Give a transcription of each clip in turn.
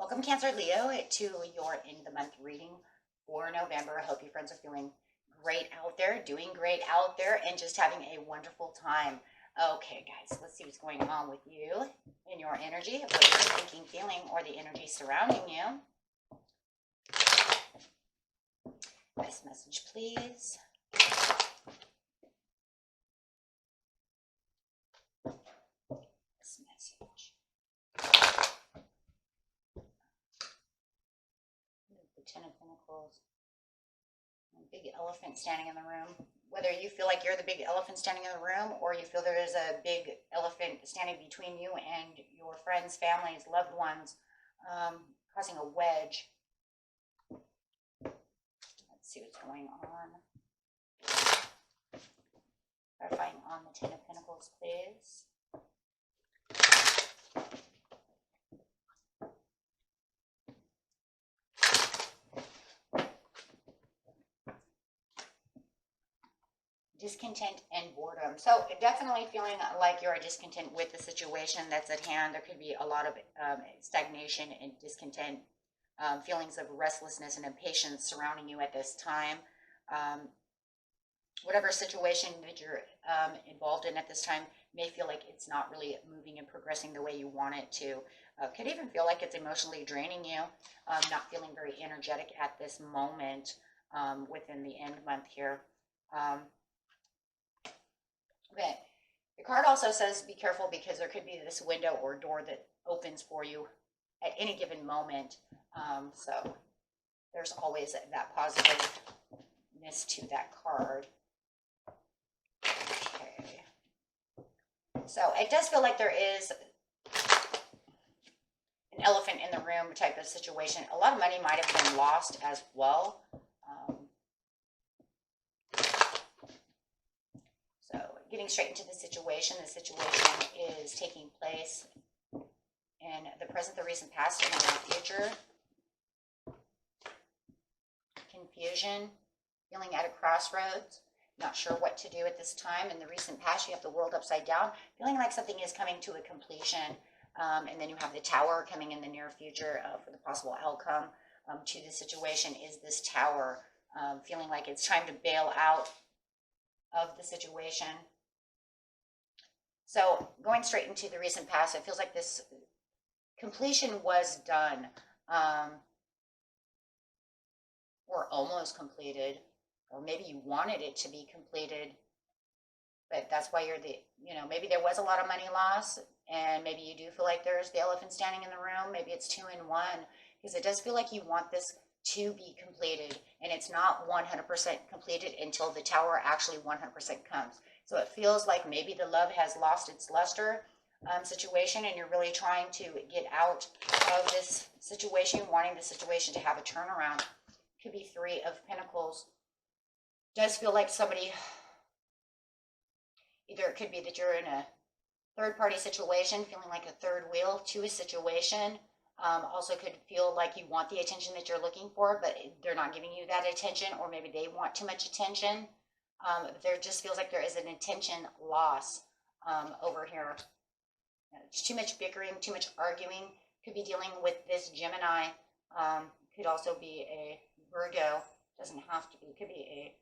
Welcome, Cancer Leo, to your end of the month reading for November. I hope you friends are feeling great out there, doing great out there, and just having a wonderful time. Okay, guys, let's see what's going on with you in your energy, what you're thinking, feeling, or the energy surrounding you. Best message, please. Best message. The Ten of Pentacles. Big elephant standing in the room. Whether you feel like you're the big elephant standing in the room, or you feel there is a big elephant standing between you and your friends, families, loved ones, causing a wedge. Let's see what's going on. Clarifying on the Ten of Pentacles, please. Discontent and boredom. So definitely feeling like you're discontent with the situation that's at hand. There could be a lot of stagnation and discontent, feelings of restlessness and impatience surrounding you at this time. Whatever situation that you're involved in at this time may feel like it's not really moving and progressing the way you want it to. Could even feel like it's emotionally draining you, not feeling very energetic at this moment within the end month here. Okay, the card also says be careful because there could be this window or door that opens for you at any given moment. So there's always that positiveness to that card. Okay. So it does feel like there is an elephant in the room type of situation. A lot of money might have been lost as well. Getting straight into the situation is taking place in the present, the recent past, and in the future. Confusion, feeling at a crossroads, not sure what to do at this time. In the recent past, you have the world upside down, feeling like something is coming to a completion. And then you have the Tower coming in the near future for the possible outcome to the situation is this Tower, feeling like it's time to bail out of the situation. So going straight into the recent past, it feels like this completion was done, or almost completed, or maybe you wanted it to be completed, but that's why you're maybe there was a lot of money loss, and maybe you do feel like there's the elephant standing in the room. Maybe it's 2 in 1, because it does feel like you want this to be completed, and it's not 100% completed until the Tower actually 100% comes. So it feels like maybe the love has lost its luster situation, and you're really trying to get out of this situation, wanting the situation to have a turnaround. Could be 3 of Pentacles. Does feel like somebody, either it could be that you're in a third-party situation, feeling like a third wheel to a situation. Also could feel like you want the attention that you're looking for, but they're not giving you that attention, or maybe they want too much attention. There just feels like there is an attention loss over here. It's too much bickering, too much arguing. Could be dealing with this Gemini. Could also be a Virgo. Doesn't have to be. Could be a,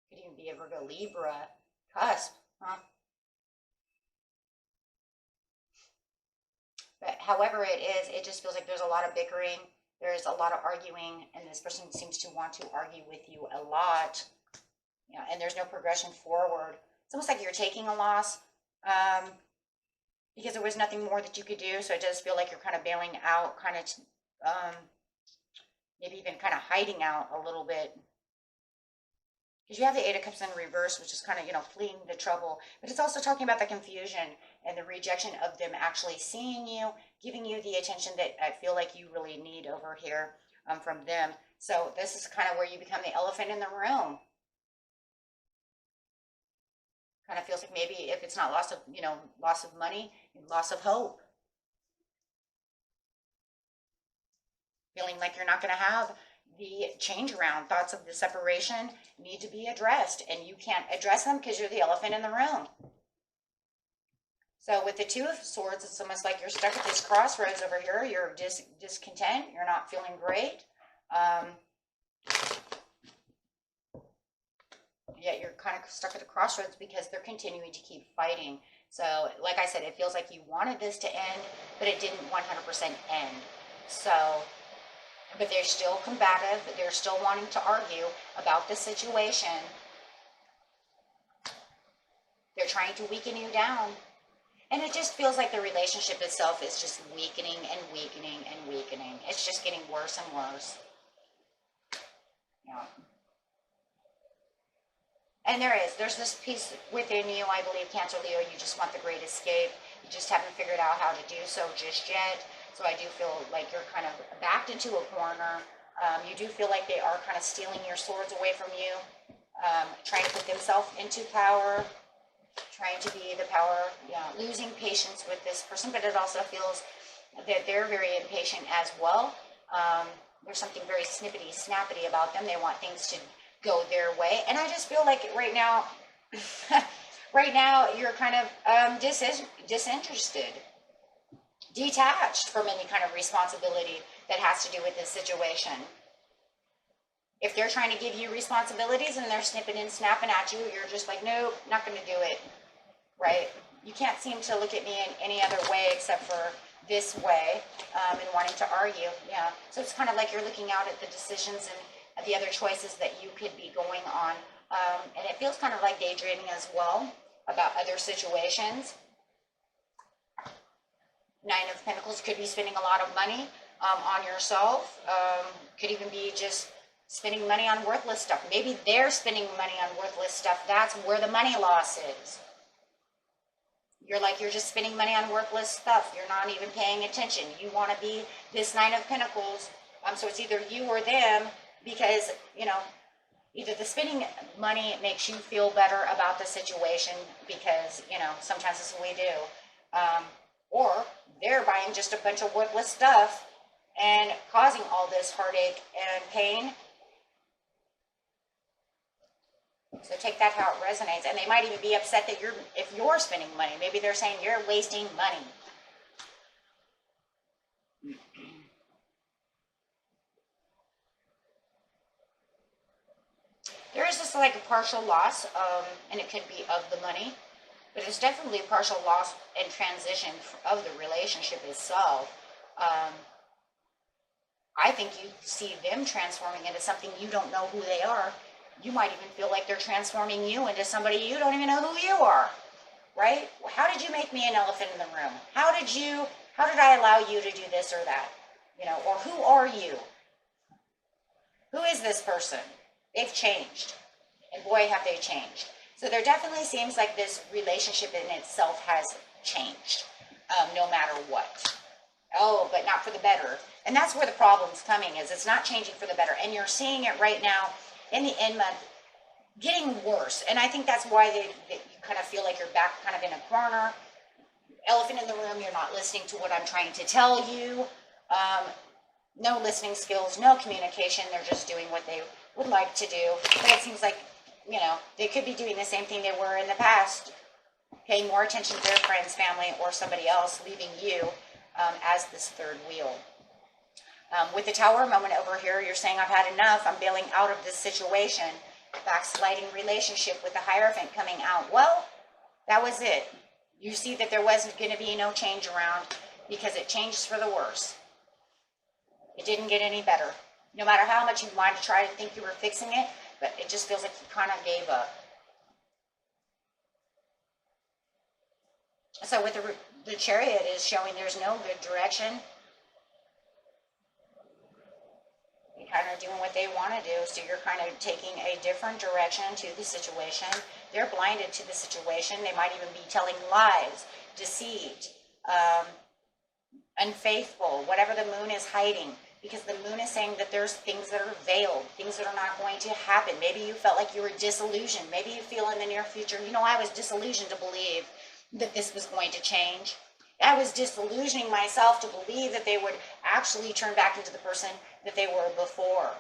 could even be a Virgo, Libra, Cusp. But however it is, it just feels like there's a lot of bickering. There's a lot of arguing, and this person seems to want to argue with you a lot. And there's no progression forward. It's almost like you're taking a loss because there was nothing more that you could do. So it does feel like you're kind of bailing out, kind of maybe even kind of hiding out a little bit. Because you have the 8 of Cups in reverse, which is kind of, fleeing the trouble. But it's also talking about the confusion and the rejection of them actually seeing you, giving you the attention that I feel like you really need over here from them. So this is kind of where you become the elephant in the room. Kind of feels like maybe if it's not loss of money, loss of hope. Feeling like you're not going to have the change around. Thoughts of the separation need to be addressed, and you can't address them because you're the elephant in the room. So with the Two of Swords, it's almost like you're stuck at this crossroads over here. You're discontent. You're not feeling great. Yet you're kind of stuck at a crossroads because they're continuing to keep fighting. So like I said, it feels like you wanted this to end, but it didn't 100% end. So, but they're still combative. They're still wanting to argue about the situation. They're trying to weaken you down. And it just feels like the relationship itself is just weakening and weakening and weakening. It's just getting worse and worse. Yeah. And there's this piece within you, I believe, Cancer, Leo, you just want the great escape. You just haven't figured out how to do so just yet. So I do feel like you're kind of backed into a corner. You do feel like they are kind of stealing your swords away from you, trying to put themselves into power, trying to be the power, losing patience with this person, but it also feels that they're very impatient as well. There's something very snippety, snappity about them. They want things to go their way. And I just feel like right now, you're kind of disinterested, detached from any kind of responsibility that has to do with this situation. If they're trying to give you responsibilities and they're snipping and snapping at you, you're just like, nope, not going to do it, right? You can't seem to look at me in any other way except for this way, and wanting to argue. Yeah. So it's kind of like you're looking out at the decisions and the other choices that you could be going on. And it feels kind of like daydreaming as well about other situations. Nine of Pentacles could be spending a lot of money on yourself. Could even be just spending money on worthless stuff. Maybe they're spending money on worthless stuff. That's where the money loss is. You're just spending money on worthless stuff. You're not even paying attention. You want to be this Nine of Pentacles. So it's either you or them, because, either the spending money makes you feel better about the situation because, sometimes that's what we do. Or they're buying just a bunch of worthless stuff and causing all this heartache and pain. So take that how it resonates. And they might even be upset that if you're spending money. Maybe they're saying you're wasting money. There is just like a partial loss, and it could be of the money, but it's definitely a partial loss and transition of the relationship itself. I think you see them transforming into something you don't know who they are. You might even feel like they're transforming you into somebody you don't even know who you are, right? How did you make me an elephant in the room? How did I allow you to do this or that? Or who are you? Who is this person? They've changed. And boy, have they changed. So there definitely seems like this relationship in itself has changed, no matter what. Oh, but not for the better. And that's where the problem's coming, is it's not changing for the better. And you're seeing it right now in the end month getting worse. And I think that's why you kind of feel like you're back kind of in a corner. Elephant in the room, you're not listening to what I'm trying to tell you. No listening skills, no communication. They're just doing what they would like to do. But it seems like, they could be doing the same thing they were in the past, paying more attention to their friends, family, or somebody else, leaving you as this third wheel. With the Tower moment over here, you're saying, I've had enough. I'm bailing out of this situation. Backsliding relationship with the Hierophant coming out. Well, that was it. You see that there wasn't going to be no change around because it changed for the worse. It didn't get any better. No matter how much you might try to think you were fixing it, but it just feels like you kind of gave up. So with the Chariot is showing there's no good direction. You're kind of doing what they want to do, so you're kind of taking a different direction to the situation. They're blinded to the situation. They might even be telling lies, deceit, unfaithful, whatever the moon is hiding. Because the moon is saying that there's things that are veiled, things that are not going to happen. Maybe you felt like you were disillusioned. Maybe you feel in the near future, I was disillusioned to believe that this was going to change. I was disillusioning myself to believe that they would actually turn back into the person that they were before.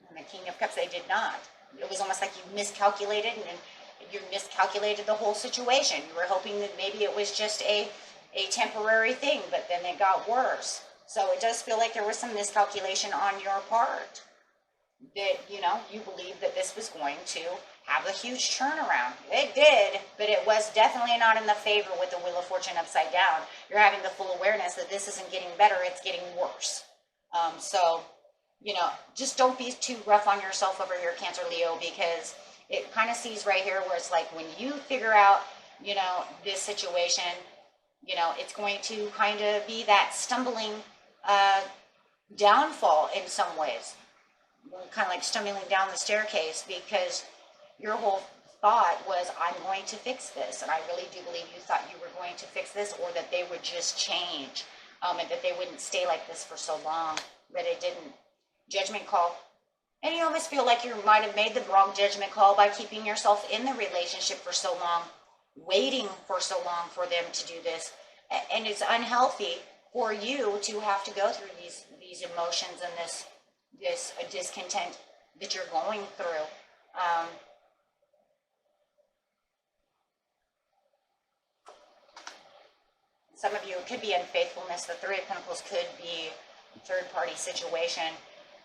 And the King of Cups, they did not. it was almost like you miscalculated, and you miscalculated the whole situation. You were hoping that maybe it was just a temporary thing, but then it got worse. So it does feel like there was some miscalculation on your part. That, you know, you believed that this was going to have a huge turnaround. It did, but it was definitely not in the favor with the Wheel of Fortune upside down. You're having the full awareness that this isn't getting better, it's getting worse. So, you know, just don't be too rough on yourself over here, Cancer, Leo, because it kind of sees right here where it's like when you figure out, you know, this situation, you know, it's going to kind of be that stumbling downfall in some ways. Kind of like stumbling down the staircase, because your whole thought was, I'm going to fix this. And I really do believe you thought you were going to fix this, or that they would just change, and that they wouldn't stay like this for so long, but it didn't. Judgment call. And you almost feel like you might have made the wrong judgment call by keeping yourself in the relationship for so long, waiting for so long for them to do this. And it's unhealthy for you to have to go through these emotions and this discontent that you're going through. Some of you, it could be unfaithfulness. The Three of Pentacles could be third-party situation.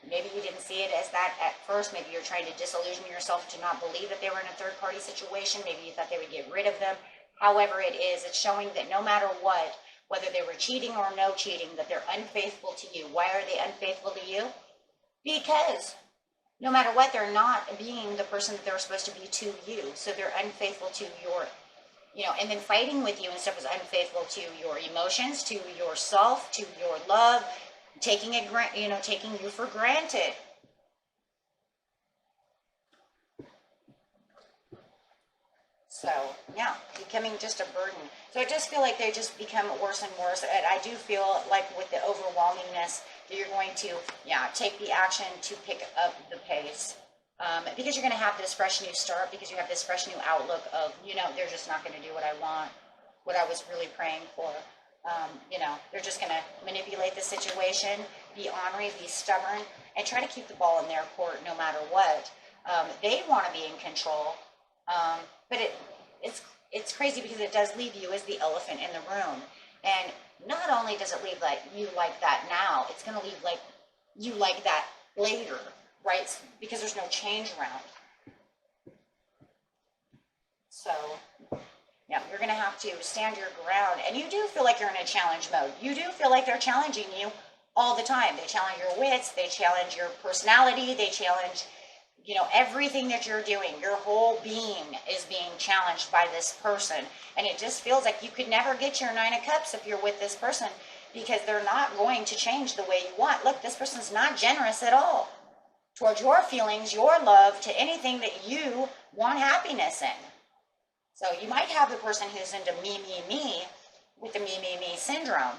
Maybe you didn't see it as that at first. Maybe you're trying to disillusion yourself to not believe that they were in a third-party situation. Maybe you thought they would get rid of them. However it is, it's showing that no matter what, whether they were cheating or no cheating, that they're unfaithful to you. Why are they unfaithful to you? Because no matter what, they're not being the person that they're supposed to be to you. So they're unfaithful to your, you know, and then fighting with you and stuff is unfaithful to your emotions, to yourself, to your love, taking it, you know, taking you for granted. So, yeah, becoming just a burden. So I just feel like they just become worse and worse. And I do feel like with the overwhelmingness that you're going to, yeah, take the action to pick up the pace. Because you're going to have this fresh new start, because you have this fresh new outlook of, you know, they're just not going to do what I want, what I was really praying for. You know, they're just going to manipulate the situation, be ornery, be stubborn, and try to keep the ball in their court no matter what. They want to be in control. But it's crazy because it does leave you as the elephant in the room. And not only does it leave like you like that now, it's going to leave like you like that later, right? Because there's no change around. So, yeah, you're going to have to stand your ground. And you do feel like you're in a challenge mode. You do feel like they're challenging you all the time. They challenge your wits. They challenge your personality. They challenge, you know, everything that you're doing. Your whole being is being challenged by this person. And it just feels like you could never get your Nine of Cups if you're with this person, because they're not going to change the way you want. Look, this person's not generous at all towards your feelings, your love, to anything that you want happiness in. So you might have the person who's into me, with the me syndrome,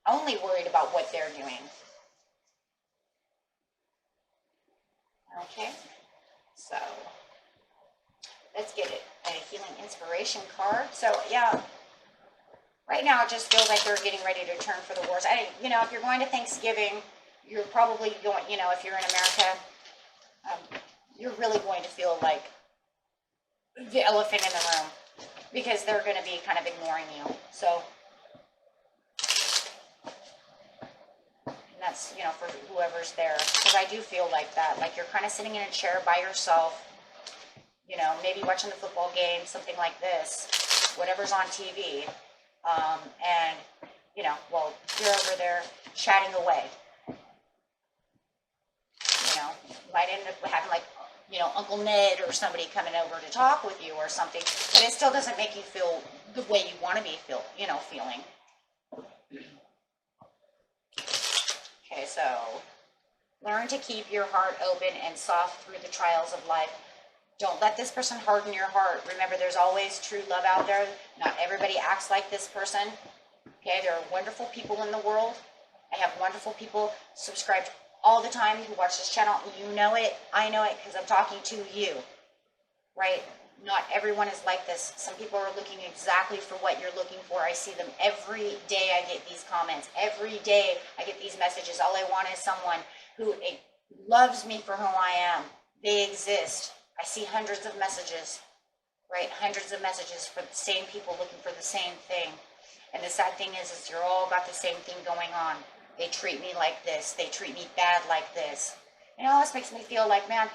only worried about what they're doing. Okay, so let's get a healing inspiration card. So yeah, right now it just feels like they're getting ready to turn for the worse. You know, if you're going to Thanksgiving, you're probably going, you know, if you're in America, you're really going to feel like the elephant in the room, because they're going to be kind of ignoring you. So, and that's, you know, for whoever's there, because I do feel like that, like you're kind of sitting in a chair by yourself, you know, maybe watching the football game, something like this, whatever's on TV, and, you know, well, you're over there chatting away. You know, you might end up having, like, you know, Uncle Ned or somebody coming over to talk with you or something, but it still doesn't make you feel the way you want to be feeling. Okay, so learn to keep your heart open and soft through the trials of life. Don't let this person harden your heart. Remember, there's always true love out there. Not everybody acts like this person. Okay, there are wonderful people in the world. I have wonderful people subscribed all the time who watch this channel. You know it. I know it because I'm talking to you, right? Not everyone is like this. Some people are looking exactly for what you're looking for. I see them every day. I get these comments. Every day I get these messages. All I want is someone who loves me for who I am. They exist. I see hundreds of messages, right? Hundreds of messages for the same people looking for the same thing. And the sad thing is you're all got the same thing going on. They treat me like this. They treat me bad like this. You know, this makes me feel like, man,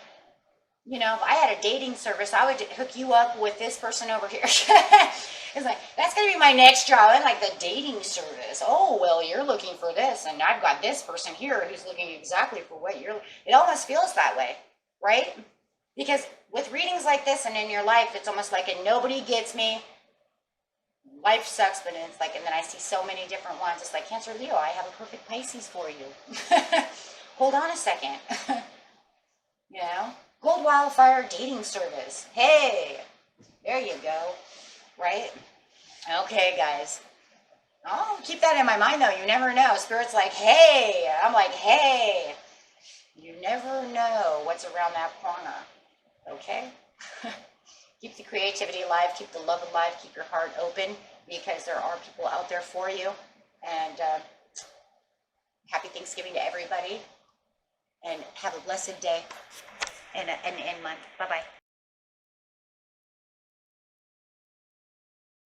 you know, if I had a dating service, I would hook you up with this person over here. It's like, that's going to be my next job. I like the dating service. Oh, well, you're looking for this, and I've got this person here who's looking exactly for what you're, it almost feels that way, right? Because with readings like this and in your life, it's almost like a nobody gets me. Life sucks, but it's like, and then I see so many different ones. It's like, Cancer, Leo, I have a perfect Pisces for you. Hold on a second. You know? Gold Wildfire Dating Service. Hey, there you go. Right? Okay, guys. Oh, keep that in my mind, though. You never know. Spirit's like, hey. I'm like, hey. You never know what's around that corner. Okay? Keep the creativity alive. Keep the love alive. Keep your heart open, because there are people out there for you. And happy Thanksgiving to everybody. And have a blessed day and month. Bye-bye.